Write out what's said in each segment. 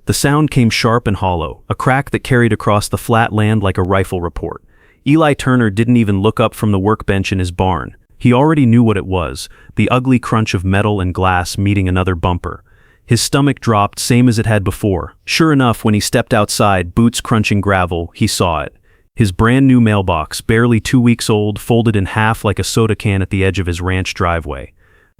The sound came sharp and hollow, a crack that carried across the flat land like a rifle report. Eli Turner didn't even look up from the workbench in his barn. He already knew what it was, the ugly crunch of metal and glass meeting another bumper. His stomach dropped same as it had before. Sure enough, when he stepped outside, boots crunching gravel, he saw it. His brand new mailbox, barely 2 weeks old, folded in half like a soda can at the edge of his ranch driveway.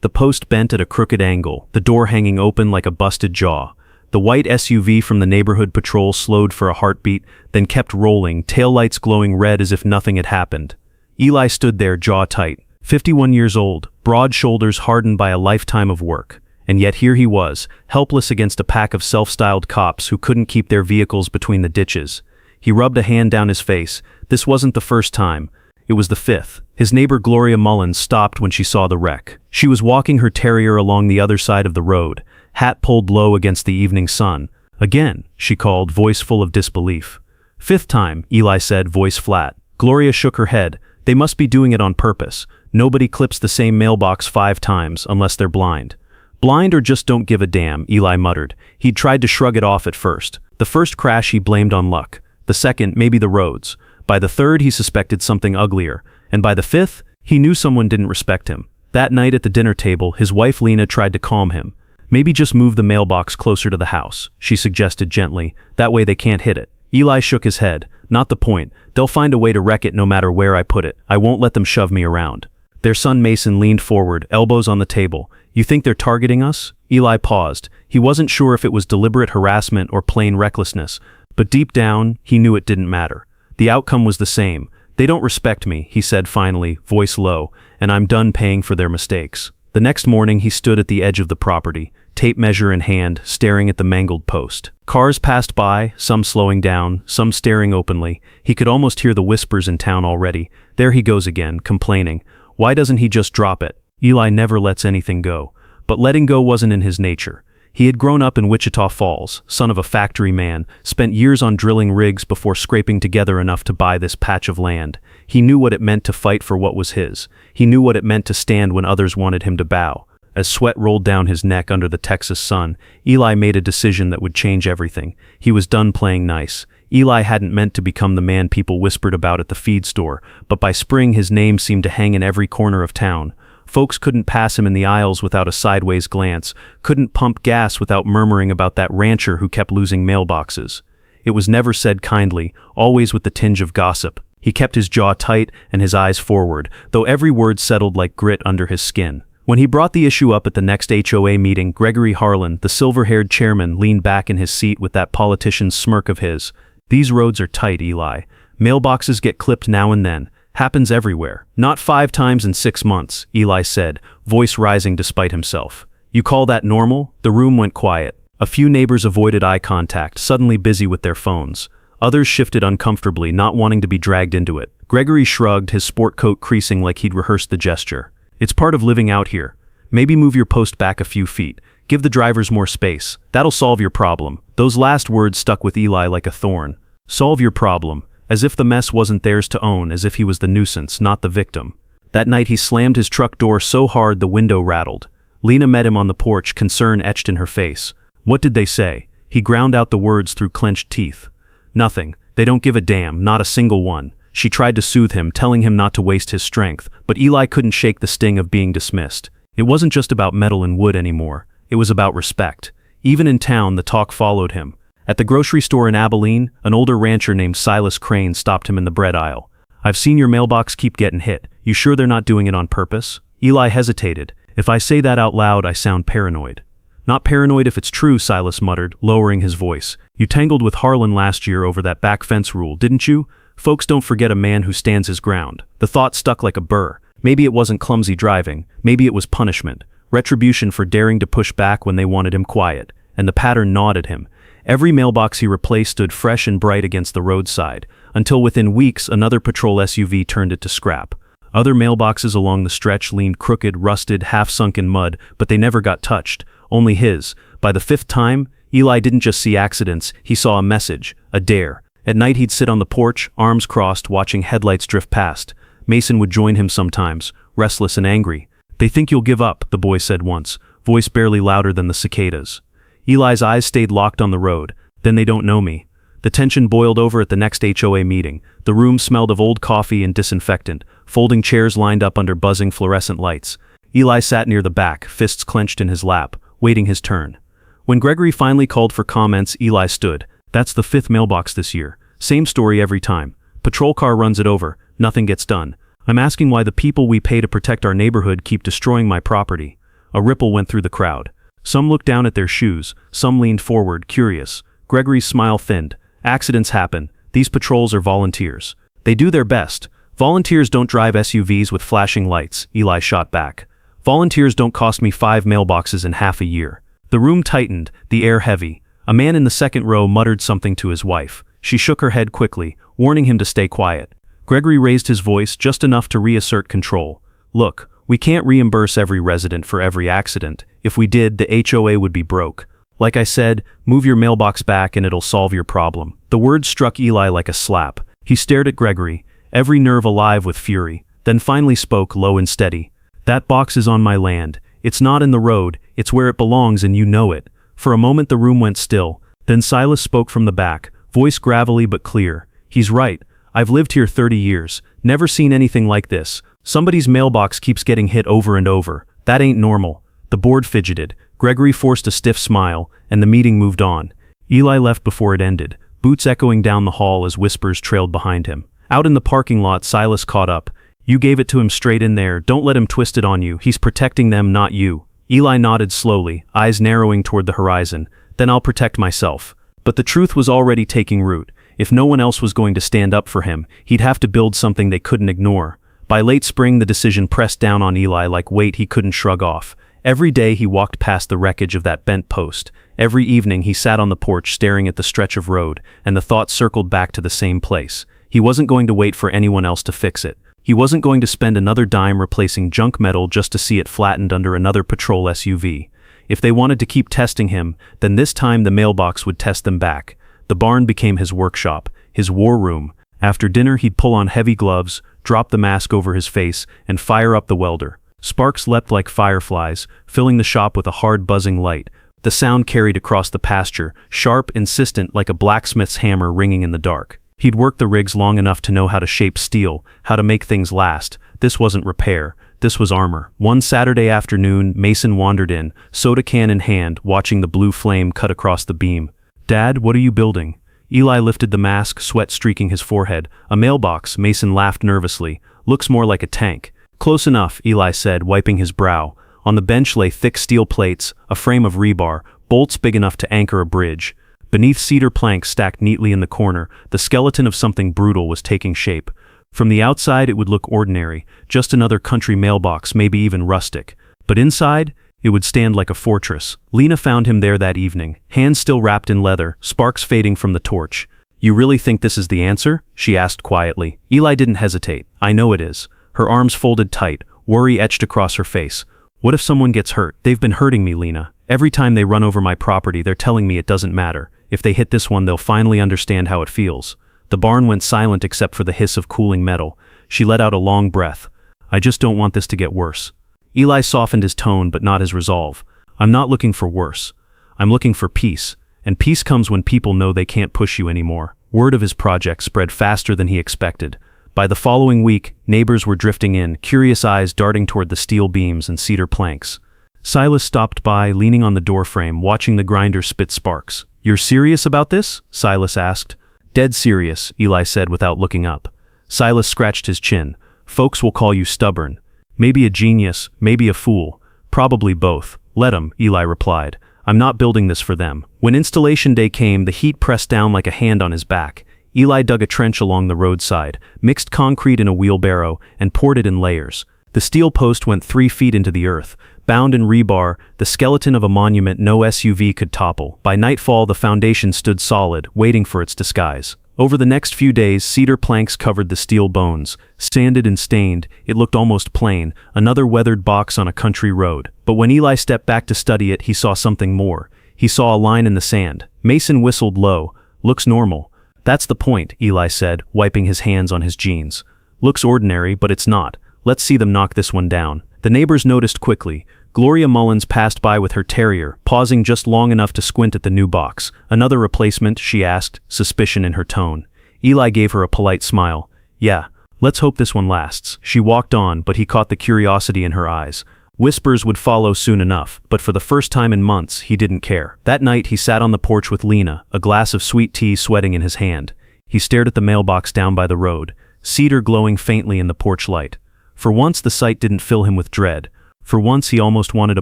The post bent at a crooked angle, the door hanging open like a busted jaw. The white SUV from the neighborhood patrol slowed for a heartbeat, then kept rolling, taillights glowing red as if nothing had happened. Eli stood there, jaw tight, 51 years old, broad shoulders hardened by a lifetime of work. And yet here he was, helpless against a pack of self-styled cops who couldn't keep their vehicles between the ditches. He rubbed a hand down his face. This wasn't the first time. It was the fifth. His neighbor Gloria Mullins stopped when she saw the wreck. She was walking her terrier along the other side of the road, hat pulled low against the evening sun. "Again," she called, voice full of disbelief. "Fifth time," Eli said, voice flat. Gloria shook her head. "They must be doing it on purpose. Nobody clips the same mailbox 5 times unless they're blind." "Blind or just don't give a damn," Eli muttered. He'd tried to shrug it off at first. The first crash he blamed on luck. The second, maybe the roads. By the third, he suspected something uglier. And by the fifth, he knew someone didn't respect him. That night at the dinner table, his wife Lena tried to calm him. "Maybe just move the mailbox closer to the house," she suggested gently. "That way they can't hit it." Eli shook his head. "Not the point. They'll find a way to wreck it no matter where I put it. I won't let them shove me around." Their son Mason leaned forward, elbows on the table. "You think they're targeting us?" Eli paused. He wasn't sure if it was deliberate harassment or plain recklessness, but deep down, he knew it didn't matter. The outcome was the same. "They don't respect me," he said finally, voice low, "and I'm done paying for their mistakes." The next morning he stood at the edge of the property, tape measure in hand, staring at the mangled post. Cars passed by, some slowing down, some staring openly. He could almost hear the whispers in town already. There he goes again, complaining. Why doesn't he just drop it? Eli never lets anything go. But letting go wasn't in his nature. He had grown up in Wichita Falls, son of a factory man, spent years on drilling rigs before scraping together enough to buy this patch of land. He knew what it meant to fight for what was his. He knew what it meant to stand when others wanted him to bow. As sweat rolled down his neck under the Texas sun, Eli made a decision that would change everything. He was done playing nice. Eli hadn't meant to become the man people whispered about at the feed store, but by spring his name seemed to hang in every corner of town. Folks couldn't pass him in the aisles without a sideways glance, couldn't pump gas without murmuring about that rancher who kept losing mailboxes. It was never said kindly, always with the tinge of gossip. He kept his jaw tight and his eyes forward, though every word settled like grit under his skin. When he brought the issue up at the next HOA meeting, Gregory Harlan, the silver-haired chairman, leaned back in his seat with that politician's smirk of his. "These roads are tight, Eli. Mailboxes get clipped now and then. Happens everywhere. Not 5 times in 6 months, Eli said, voice rising despite himself. "You call that normal?" The room went quiet. A few neighbors avoided eye contact, suddenly busy with their phones. Others shifted uncomfortably, not wanting to be dragged into it. Gregory shrugged, his sport coat creasing like he'd rehearsed the gesture. "It's part of living out here. Maybe move your post back a few feet. Give the drivers more space. That'll solve your problem." Those last words stuck with Eli like a thorn. Solve your problem. As if the mess wasn't theirs to own, as if he was the nuisance, not the victim. That night he slammed his truck door so hard the window rattled. Lena met him on the porch, concern etched in her face. "What did they say?" He ground out the words through clenched teeth. "Nothing. They don't give a damn, not a single one." She tried to soothe him, telling him not to waste his strength, but Eli couldn't shake the sting of being dismissed. It wasn't just about metal and wood anymore. It was about respect. Even in town, the talk followed him. At the grocery store in Abilene, an older rancher named Silas Crane stopped him in the bread aisle. "I've seen your mailbox keep getting hit. You sure they're not doing it on purpose?" Eli hesitated. "If I say that out loud, I sound paranoid." "Not paranoid if it's true," Silas muttered, lowering his voice. "You tangled with Harlan last year over that back fence rule, didn't you? Folks don't forget a man who stands his ground." The thought stuck like a burr. Maybe it wasn't clumsy driving. Maybe it was punishment. Retribution for daring to push back when they wanted him quiet. And the pattern gnawed at him. Every mailbox he replaced stood fresh and bright against the roadside, until within weeks another patrol SUV turned it to scrap. Other mailboxes along the stretch leaned crooked, rusted, half-sunk in mud, but they never got touched. Only his. By the 5th time, Eli didn't just see accidents, he saw a message, a dare. At night he'd sit on the porch, arms crossed, watching headlights drift past. Mason would join him sometimes, restless and angry. "They think you'll give up," the boy said once, voice barely louder than the cicadas. Eli's eyes stayed locked on the road. Then they don't know me. The tension boiled over at the next HOA meeting. The room smelled of old coffee and disinfectant. Folding chairs lined up under buzzing fluorescent lights. Eli sat near the back, fists clenched in his lap, waiting his turn. When Gregory finally called for comments, Eli stood. That's the 5th mailbox this year. Same story every time. Patrol car runs it over. Nothing gets done. I'm asking why the people we pay to protect our neighborhood keep destroying my property. A ripple went through the crowd. Some looked down at their shoes. Some leaned forward, curious. Gregory's smile thinned. Accidents happen. These patrols are volunteers. They do their best. Volunteers don't drive SUVs with flashing lights, Eli shot back. Volunteers don't cost me 5 mailboxes in half a year. The room tightened, the air heavy. A man in the second row muttered something to his wife. She shook her head quickly, warning him to stay quiet. Gregory raised his voice just enough to reassert control. Look, we can't reimburse every resident for every accident. If we did, the HOA would be broke. Like I said, move your mailbox back and it'll solve your problem. The words struck Eli like a slap. He stared at Gregory, every nerve alive with fury, then finally spoke low and steady. That box is on my land. It's not in the road, it's where it belongs and you know it. For a moment the room went still. Then Silas spoke from the back, voice gravelly but clear. He's right. I've lived here 30 years. Never seen anything like this. Somebody's mailbox keeps getting hit over and over. That ain't normal. The board fidgeted. Gregory forced a stiff smile, and the meeting moved on. Eli left before it ended, boots echoing down the hall as whispers trailed behind him. Out in the parking lot, Silas caught up. You gave it to him straight in there. Don't let him twist it on you. He's protecting them, not you. Eli nodded slowly, eyes narrowing toward the horizon. Then I'll protect myself. But the truth was already taking root. If no one else was going to stand up for him, he'd have to build something they couldn't ignore. By late spring, the decision pressed down on Eli like weight he couldn't shrug off. Every day he walked past the wreckage of that bent post. Every evening he sat on the porch staring at the stretch of road, and the thought circled back to the same place. He wasn't going to wait for anyone else to fix it. He wasn't going to spend another dime replacing junk metal just to see it flattened under another patrol SUV. If they wanted to keep testing him, then this time the mailbox would test them back. The barn became his workshop, his war room. After dinner he'd pull on heavy gloves, drop the mask over his face, and fire up the welder. Sparks leapt like fireflies, filling the shop with a hard buzzing light. The sound carried across the pasture, sharp, insistent, like a blacksmith's hammer ringing in the dark. He'd worked the rigs long enough to know how to shape steel, how to make things last. This wasn't repair. This was armor. One Saturday afternoon, Mason wandered in, soda can in hand, watching the blue flame cut across the beam. Dad, what are you building? Eli lifted the mask, sweat streaking his forehead. A mailbox, Mason laughed nervously. Looks more like a tank. Close enough, Eli said, wiping his brow. On the bench lay thick steel plates, a frame of rebar, bolts big enough to anchor a bridge. Beneath cedar planks stacked neatly in the corner, the skeleton of something brutal was taking shape. From the outside it would look ordinary, just another country mailbox, maybe even rustic. But inside, it would stand like a fortress. Lena found him there that evening, hands still wrapped in leather, sparks fading from the torch. You really think this is the answer? She asked quietly. Eli didn't hesitate. I know it is. Her arms folded tight, worry etched across her face. What if someone gets hurt? They've been hurting me, Lena. Every time they run over my property, they're telling me it doesn't matter. If they hit this one, they'll finally understand how it feels. The barn went silent except for the hiss of cooling metal. She let out a long breath. I just don't want this to get worse. Eli softened his tone, but not his resolve. I'm not looking for worse. I'm looking for peace. And peace comes when people know they can't push you anymore. Word of his project spread faster than he expected. By the following week, neighbors were drifting in, curious eyes darting toward the steel beams and cedar planks. Silas stopped by, leaning on the doorframe, watching the grinder spit sparks. You're serious about this? Silas asked. Dead serious, Eli said without looking up. Silas scratched his chin. Folks will call you stubborn. Maybe a genius, maybe a fool. Probably both. Let 'em, Eli replied. I'm not building this for them. When installation day came, the heat pressed down like a hand on his back. Eli dug a trench along the roadside, mixed concrete in a wheelbarrow, and poured it in layers. The steel post went 3 feet into the earth. Bound in rebar, the skeleton of a monument no SUV could topple. By nightfall, the foundation stood solid, waiting for its disguise. Over the next few days, cedar planks covered the steel bones. Sanded and stained, it looked almost plain, another weathered box on a country road. But when Eli stepped back to study it, he saw something more. He saw a line in the sand. Mason whistled low. Looks normal. That's the point, Eli said, wiping his hands on his jeans. Looks ordinary, but it's not. Let's see them knock this one down. The neighbors noticed quickly. Gloria Mullins passed by with her terrier, pausing just long enough to squint at the new box. Another replacement, she asked, suspicion in her tone. Eli gave her a polite smile. Yeah, let's hope this one lasts. She walked on, but he caught the curiosity in her eyes. Whispers would follow soon enough, but for the first time in months, he didn't care. That night, he sat on the porch with Lena, a glass of sweet tea sweating in his hand. He stared at the mailbox down by the road, cedar glowing faintly in the porch light. For once, the sight didn't fill him with dread. For once, he almost wanted a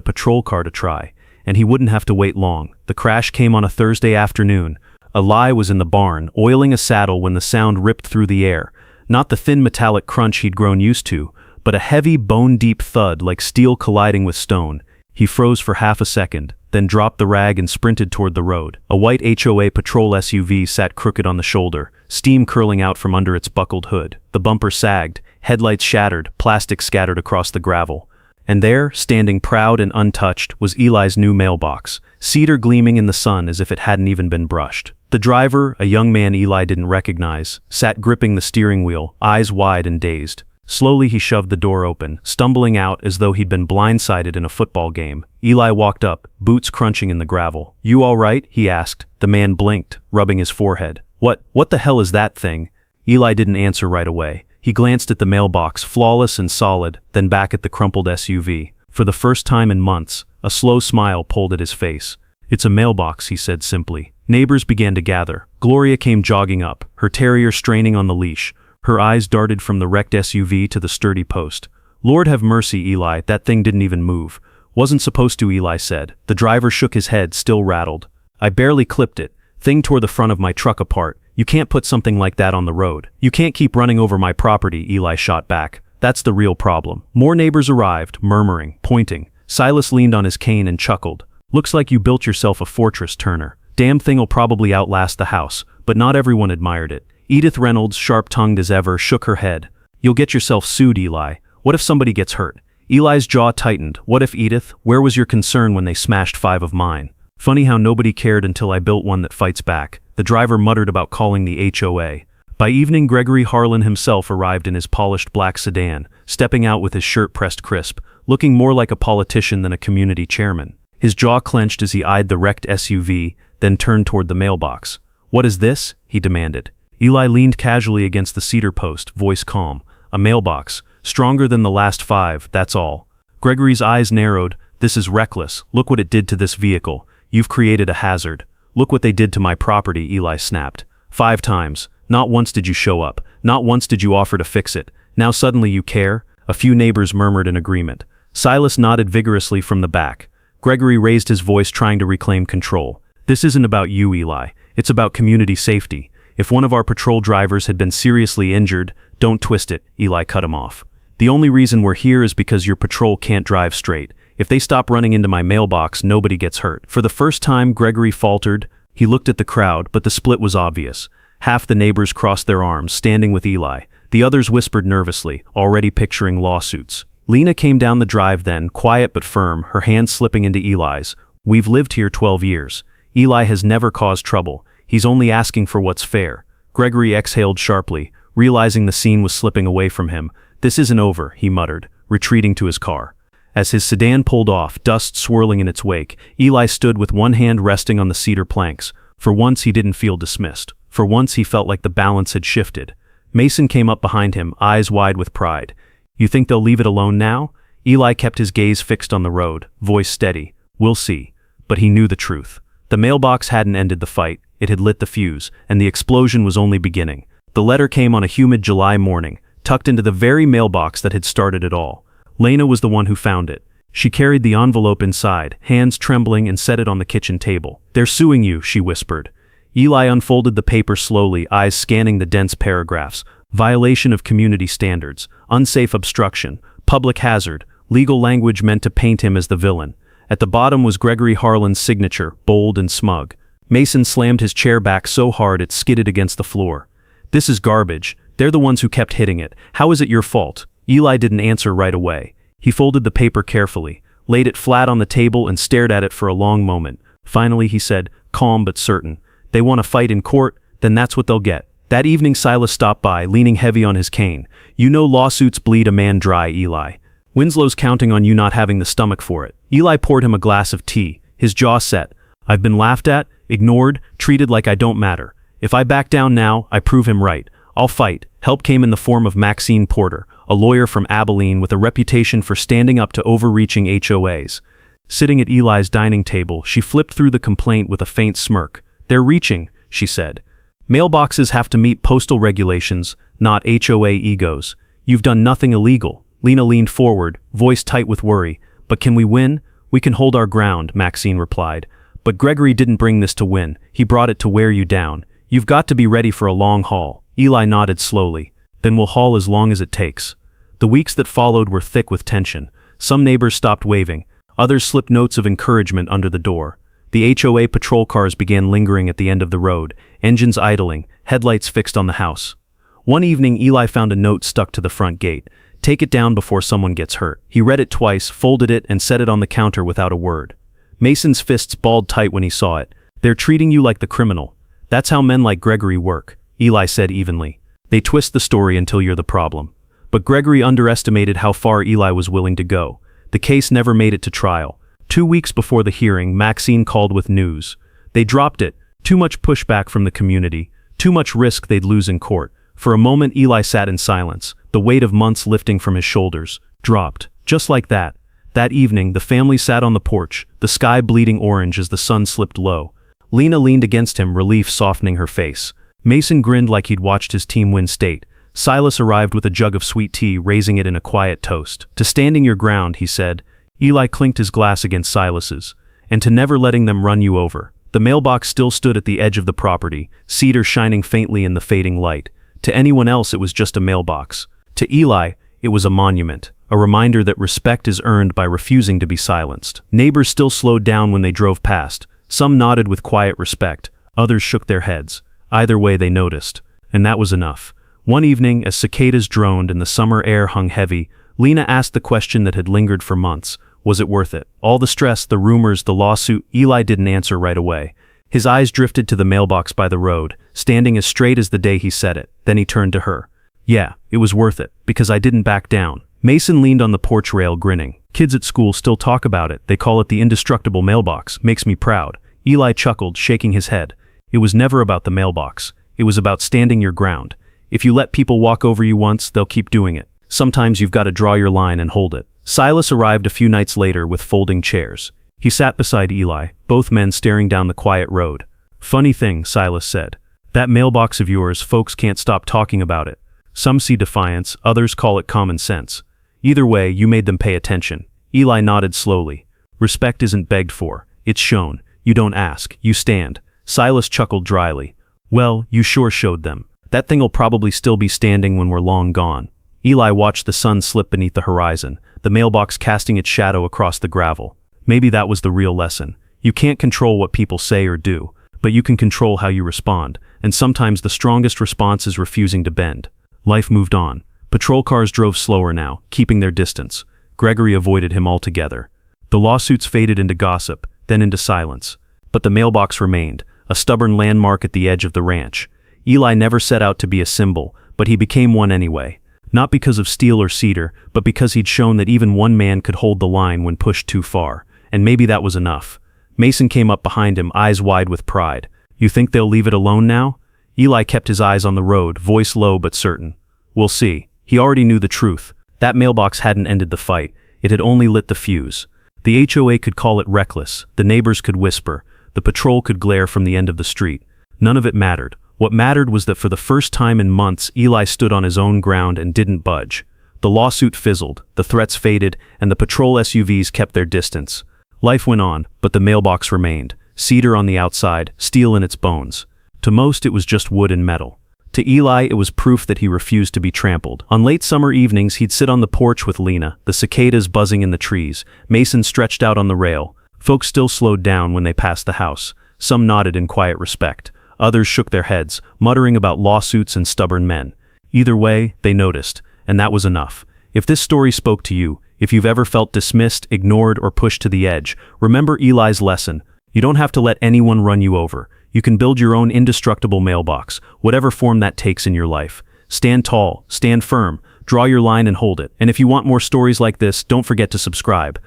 patrol car to try, and he wouldn't have to wait long. The crash came on a Thursday afternoon. Eli was in the barn, oiling a saddle when the sound ripped through the air. Not the thin metallic crunch he'd grown used to, but a heavy, bone-deep thud like steel colliding with stone. He froze for half a second, then dropped the rag and sprinted toward the road. A white HOA patrol SUV sat crooked on the shoulder, steam curling out from under its buckled hood. The bumper sagged, headlights shattered, plastic scattered across the gravel. And there, standing proud and untouched, was Eli's new mailbox, cedar gleaming in the sun as if it hadn't even been brushed. The driver, a young man Eli didn't recognize, sat gripping the steering wheel, eyes wide and dazed. Slowly he shoved the door open, stumbling out as though he'd been blindsided in a football game. Eli walked up, boots crunching in the gravel. "You all right?" he asked. The man blinked, rubbing his forehead. What the hell is that thing?" Eli didn't answer right away. He glanced at the mailbox, flawless and solid, then back at the crumpled SUV. For the first time in months, a slow smile pulled at his face. "It's a mailbox," he said simply. Neighbors began to gather. Gloria came jogging up, her terrier straining on the leash. Her eyes darted from the wrecked SUV to the sturdy post. "Lord have mercy, Eli, that thing didn't even move." "Wasn't supposed to," Eli said. The driver shook his head, still rattled. "I barely clipped it. Thing tore the front of my truck apart. You can't put something like that on the road. You can't keep running over my property," Eli shot back. "That's the real problem." More neighbors arrived, murmuring, pointing. Silas leaned on his cane and chuckled. "Looks like you built yourself a fortress, Turner. Damn thing'll probably outlast the house," but not everyone admired it. Edith Reynolds, sharp-tongued as ever, shook her head. "You'll get yourself sued, Eli. What if somebody gets hurt?" Eli's jaw tightened. "What if, Edith? Where was your concern when they smashed 5 of mine? Funny how nobody cared until I built one that fights back." The driver muttered about calling the HOA. By evening, Gregory Harlan himself arrived in his polished black sedan, stepping out with his shirt pressed crisp, looking more like a politician than a community chairman. His jaw clenched as he eyed the wrecked SUV, then turned toward the mailbox. "What is this?" he demanded. Eli leaned casually against the cedar post, voice calm. "A mailbox. Stronger than the last 5, that's all." Gregory's eyes narrowed. "This is reckless. Look what it did to this vehicle. You've created a hazard." "Look what they did to my property," Eli snapped. 5 times. Not once did you show up. Not once did you offer to fix it. Now suddenly you care?" A few neighbors murmured in agreement. Silas nodded vigorously from the back. Gregory raised his voice, trying to reclaim control. "This isn't about you, Eli. It's about community safety. If one of our patrol drivers had been seriously injured—" "Don't twist it," Eli cut him off. "The only reason we're here is because your patrol can't drive straight. If they stop running into my mailbox, nobody gets hurt." For the first time, Gregory faltered. He looked at the crowd, but the split was obvious. Half the neighbors crossed their arms, standing with Eli. The others whispered nervously, already picturing lawsuits. Lena came down the drive then, quiet but firm, her hand slipping into Eli's. "We've lived here 12 years. Eli has never caused trouble. He's only asking for what's fair." Gregory exhaled sharply, realizing the scene was slipping away from him. "This isn't over," he muttered, retreating to his car. As his sedan pulled off, dust swirling in its wake, Eli stood with one hand resting on the cedar planks. For once he didn't feel dismissed. For once he felt like the balance had shifted. Mason came up behind him, eyes wide with pride. "You think they'll leave it alone now?" Eli kept his gaze fixed on the road, voice steady. "We'll see." But he knew the truth. The mailbox hadn't ended the fight. It had lit the fuse, and the explosion was only beginning. The letter came on a humid July morning, tucked into the very mailbox that had started it all. Lena was the one who found it. She carried the envelope inside, hands trembling, and set it on the kitchen table. "They're suing you," she whispered. Eli unfolded the paper slowly, eyes scanning the dense paragraphs. Violation of community standards, unsafe obstruction, public hazard, legal language meant to paint him as the villain. At the bottom was Gregory Harlan's signature, bold and smug. Mason slammed his chair back so hard it skidded against the floor. "This is garbage. They're the ones who kept hitting it. How is it your fault?" Eli didn't answer right away. He folded the paper carefully, laid it flat on the table and stared at it for a long moment. Finally he said, calm but certain, "They want to fight in court, then that's what they'll get." That evening Silas stopped by, leaning heavy on his cane. "You know lawsuits bleed a man dry, Eli. Winslow's counting on you not having the stomach for it." Eli poured him a glass of tea, his jaw set. I've been laughed at, ignored, treated like I don't matter. If I back down now, I prove him right. I'll fight. Help came in the form of Maxine Porter, a lawyer from Abilene with a reputation for standing up to overreaching HOAs. Sitting at Eli's dining table, she flipped through the complaint with a faint smirk. They're reaching, she said. Mailboxes have to meet postal regulations, not HOA egos. You've done nothing illegal. Lena leaned forward, voice tight with worry. But can we win? We can hold our ground, Maxine replied. But Gregory didn't bring this to win. He brought it to wear you down. You've got to be ready for a long haul. Eli nodded slowly. Then we'll haul as long as it takes. The weeks that followed were thick with tension. Some neighbors stopped waving. Others slipped notes of encouragement under the door. The HOA patrol cars began lingering at the end of the road, engines idling, headlights fixed on the house. One evening, Eli found a note stuck to the front gate. Take it down before someone gets hurt. He read it twice, folded it, and set it on the counter without a word. Mason's fists balled tight when he saw it. They're treating you like the criminal. That's how men like Gregory work, Eli said evenly. They twist the story until you're the problem. But Gregory underestimated how far Eli was willing to go. The case never made it to trial. 2 weeks before the hearing, Maxine called with news. They dropped it. Too much pushback from the community. Too much risk they'd lose in court. For a moment, Eli sat in silence, the weight of months lifting from his shoulders. Dropped. Just like that. That evening, the family sat on the porch, the sky bleeding orange as the sun slipped low. Lena leaned against him, relief softening her face. Mason grinned like he'd watched his team win state. Silas arrived with a jug of sweet tea, raising it in a quiet toast. To standing your ground, he said. Eli clinked his glass against Silas's. And to never letting them run you over. The mailbox still stood at the edge of the property, cedar shining faintly in the fading light. To anyone else it was just a mailbox. To Eli, it was a monument, a reminder that respect is earned by refusing to be silenced. Neighbors still slowed down when they drove past. Some nodded with quiet respect, others shook their heads. Either way they noticed. And that was enough. One evening, as cicadas droned and the summer air hung heavy, Lena asked the question that had lingered for months. Was it worth it? All the stress, the rumors, the lawsuit. Eli didn't answer right away. His eyes drifted to the mailbox by the road, standing as straight as the day he said it. Then he turned to her. Yeah, it was worth it, because I didn't back down. Mason leaned on the porch rail, grinning. Kids at school still talk about it. They call it the indestructible mailbox. Makes me proud. Eli chuckled, shaking his head. It was never about the mailbox. It was about standing your ground. If you let people walk over you once, they'll keep doing it. Sometimes you've got to draw your line and hold it. Silas arrived a few nights later with folding chairs. He sat beside Eli, both men staring down the quiet road. Funny thing, Silas said. That mailbox of yours, folks can't stop talking about it. Some see defiance, others call it common sense. Either way, you made them pay attention. Eli nodded slowly. Respect isn't begged for. It's shown. You don't ask. You stand. Silas chuckled dryly. Well, you sure showed them. That thing'll probably still be standing when we're long gone. Eli watched the sun slip beneath the horizon, the mailbox casting its shadow across the gravel. Maybe that was the real lesson. You can't control what people say or do, but you can control how you respond, and sometimes the strongest response is refusing to bend. Life moved on. Patrol cars drove slower now, keeping their distance. Gregory avoided him altogether. The lawsuits faded into gossip, then into silence. But the mailbox remained, a stubborn landmark at the edge of the ranch. Eli never set out to be a symbol, but he became one anyway. Not because of steel or cedar, but because he'd shown that even one man could hold the line when pushed too far. And maybe that was enough. Mason came up behind him, eyes wide with pride. You think they'll leave it alone now? Eli kept his eyes on the road, voice low but certain. We'll see. He already knew the truth. That mailbox hadn't ended the fight. It had only lit the fuse. The HOA could call it reckless. The neighbors could whisper. The patrol could glare from the end of the street. None of it mattered. What mattered was that for the first time in months, Eli stood on his own ground and didn't budge. The lawsuit fizzled, the threats faded, and the patrol SUVs kept their distance. Life went on, but the mailbox remained, cedar on the outside, steel in its bones. To most it was just wood and metal. To Eli it was proof that he refused to be trampled. On late summer evenings he'd sit on the porch with Lena, the cicadas buzzing in the trees, Mason stretched out on the rail. Folks still slowed down when they passed the house. Some nodded in quiet respect. Others shook their heads, muttering about lawsuits and stubborn men. Either way, they noticed, and that was enough. If this story spoke to you, if you've ever felt dismissed, ignored, or pushed to the edge, remember Eli's lesson. You don't have to let anyone run you over. You can build your own indestructible mailbox, whatever form that takes in your life. Stand tall, stand firm, draw your line and hold it. And if you want more stories like this, don't forget to subscribe.